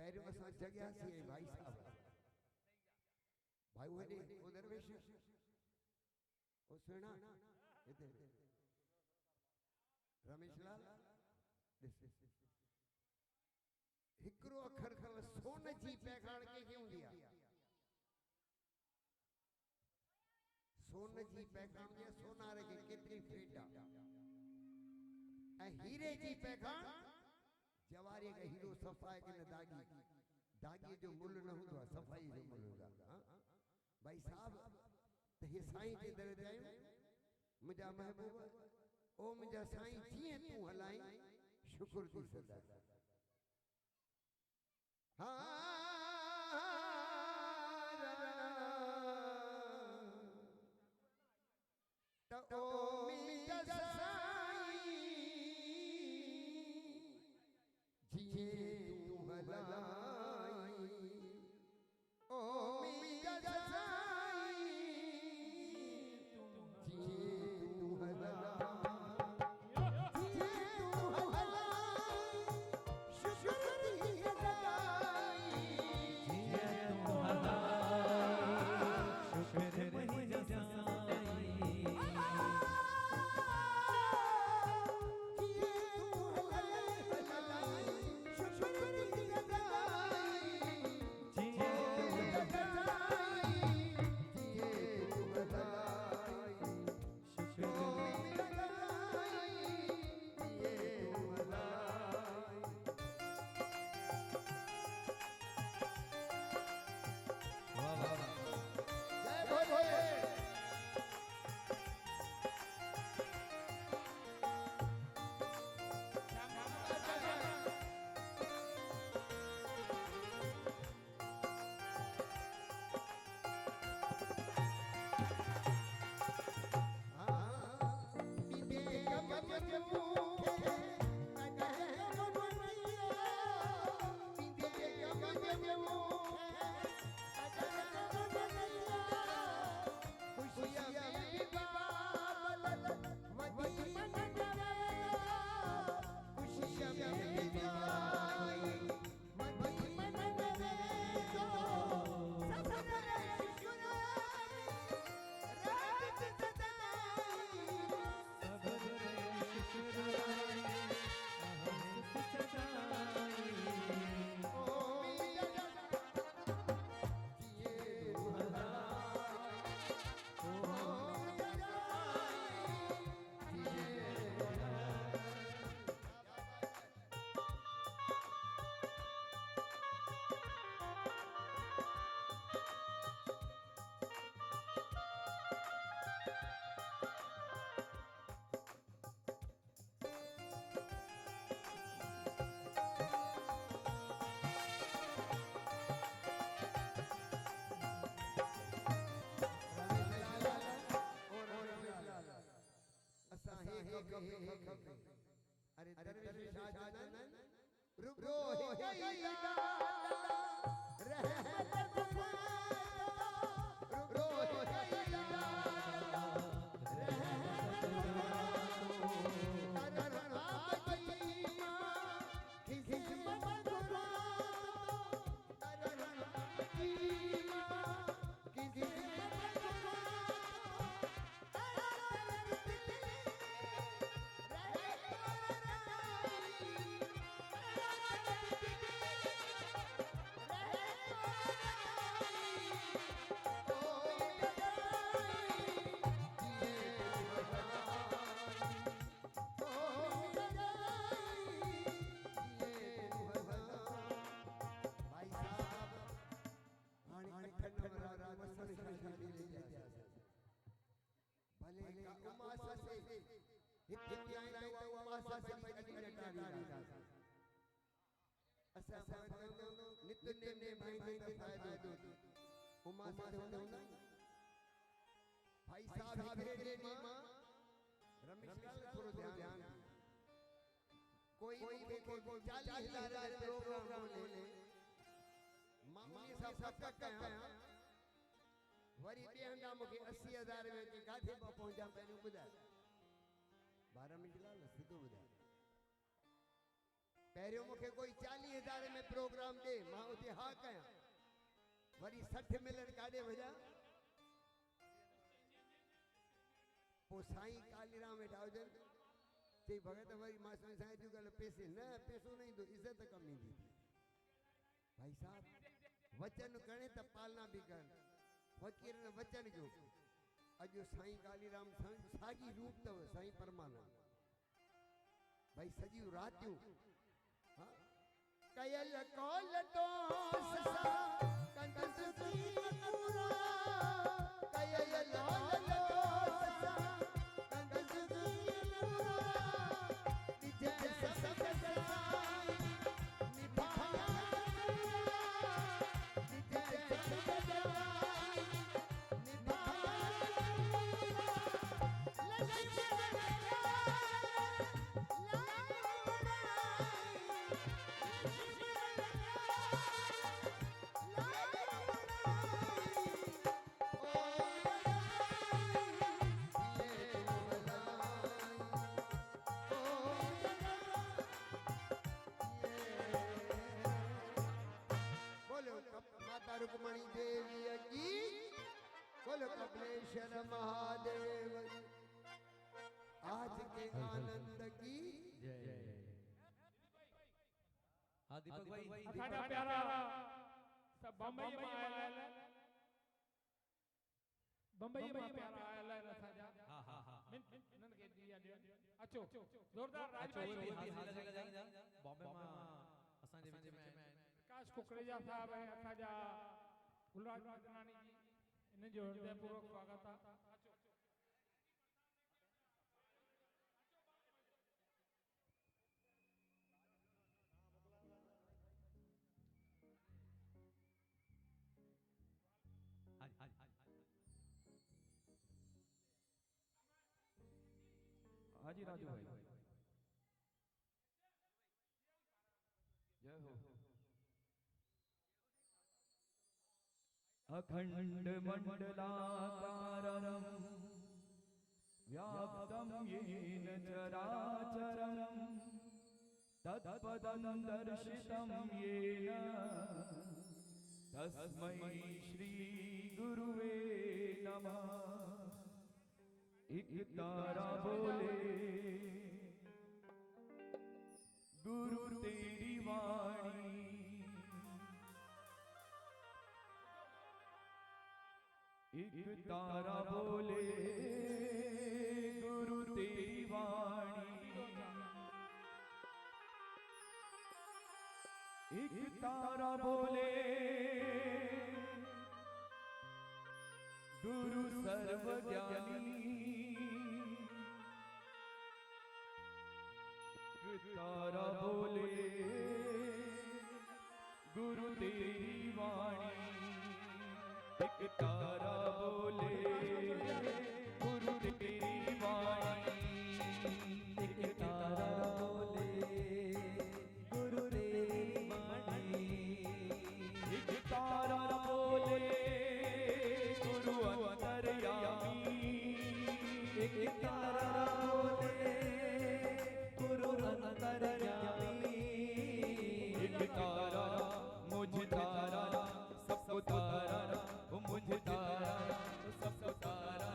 पैरों असां जगह सी भाई साहब भाई वो ने वो दरवेश ओ सुना इते रमेश लाल हिकरो अखर खल सोन जी पैखान के क्यों दिया सोन जी पैखान या सोनारे के कितनी फेटा ए हीरे जी पैखान जवारी का हीरो सफाई के न दागी दागी जो मुल न हुंदो सफाई जो मुल हुंदा हां भाई साहब त हे साईं जे दर ते आयो मुजा महबूब ओ मुजा साईं जीअं तू हलाई शुक्र दी सदा तो ओ मुजा साईं जीअं तू हलाई ओ मुजा साईं जीअं तू हलाई अरे दरवेश शाहजानन रुको भाई साहब रमेश थोड़ा ध्यान कोई 40,000 प्रोग्राम ले मामूली सा पक्का कया वरी बेहंगा मुके 80,000 में काथे पहुंचा पहिरियों बुधा 12 मिनट लाल सिधो बुधा पहिरियों मुके कोई 40,000 में प्रोग्राम इनाम दे मां उते हा कया वरी 60 मिलन काडे वजा पो साईं कालीराम वेठा हुजन चई भगत वरी मां साईं जो गल पैसे न पैसो नहीं दो इज्जत कम ईंदी भाई साहब वचन कणे त पालना भी कर फकीर ने वचन जो अजो साईं कालीराम सागी रूप तव साईं परमानंद भाई सजी रातियों हां कयल कॉल तो ससा कंदस पूरा कयल लाल रुक्मणी देवी की बोलो कपिलेश्वर महादेव आज के आनंद की जय। हाँ दीपक भाई असांजा प्यारा सब बम्बई में आयल बम्बई में प्यारा आयल असांजा हाँ हाँ हाँ इन्हनि खे दिया ॾियो अचो ज़ोरदार राजभाई हाल लॻाईंदा बॉम्बे मां असांजे विच में प्रकाश कुकरेजा साहब ऐं असांजा गुलराज मदनानी जी इन जो हृदयपूर्वक स्वागत आहे अचो हाजी राजू भाई जय हो अखंड मंडलाकारं व्याप्तं येन चराचरं तत्पदं दर्शितं येन तस्मै श्री गुरुवे नमः। एक तारा बोले गुरु तेरी वाणी एक तारा बोले गुरु तेरी वाणी एक तारा बोले गुरु सर्वज्ञानी तारा बोले गुरु तेरी वाणी एक तारा बोले गुरु तेरी वाणी एक तारा बोले गुरु तेरी वाणी एक तारा बोले गुरु अंतर्यामी एक तारा बोले गुरु अंतर्यामी एक तारा मुझ तारा सबको तारा वो मुझे तारा सबको तारा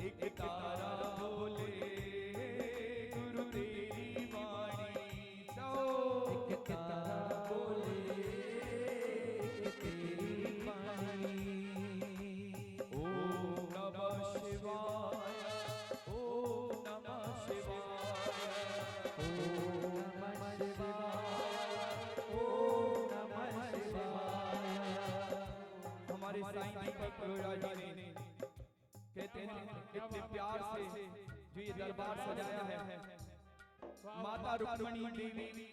एक तारा बोले गुरु तेरी वाणी एक तारा बोले तेरी वाणी। ओम नमः शिवाय ओम नमः शिवाय ओम नमः शिवाय ओम नमः शिवाय। हमारे साईं दीपक राजा ने कहते हैं इतने प्यार से जो ये दरबार सजाया है माता रुक्मणी देवी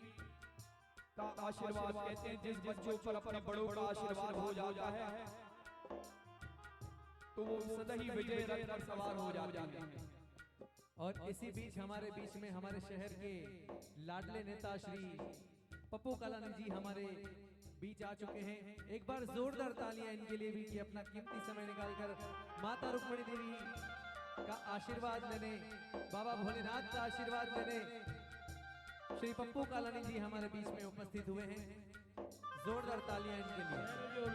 का आशीर्वाद कहते हैं जिस बच्चों पर अपने बड़ों का आशीर्वाद हो जाता है तो वो सदा ही विजय रथ पर सवार हो जाते हैं। और इसी बीच हमारे बीच में हमारे शहर के लाडले नेता श्री पप्पू कालानी जी हमारे बीच आ चुके हैं। एक बार जोरदार तालियां इनके लिए भी कि अपना कीमती समय निकालकर माता रुक्मणी देवी का आशीर्वाद लेने, बाबा भोलेनाथ का आशीर्वाद लेने श्री पप्पू कालानी जी हमारे बीच में उपस्थित हुए हैं। जोरदार तालियां इनके लिए। मैंने जो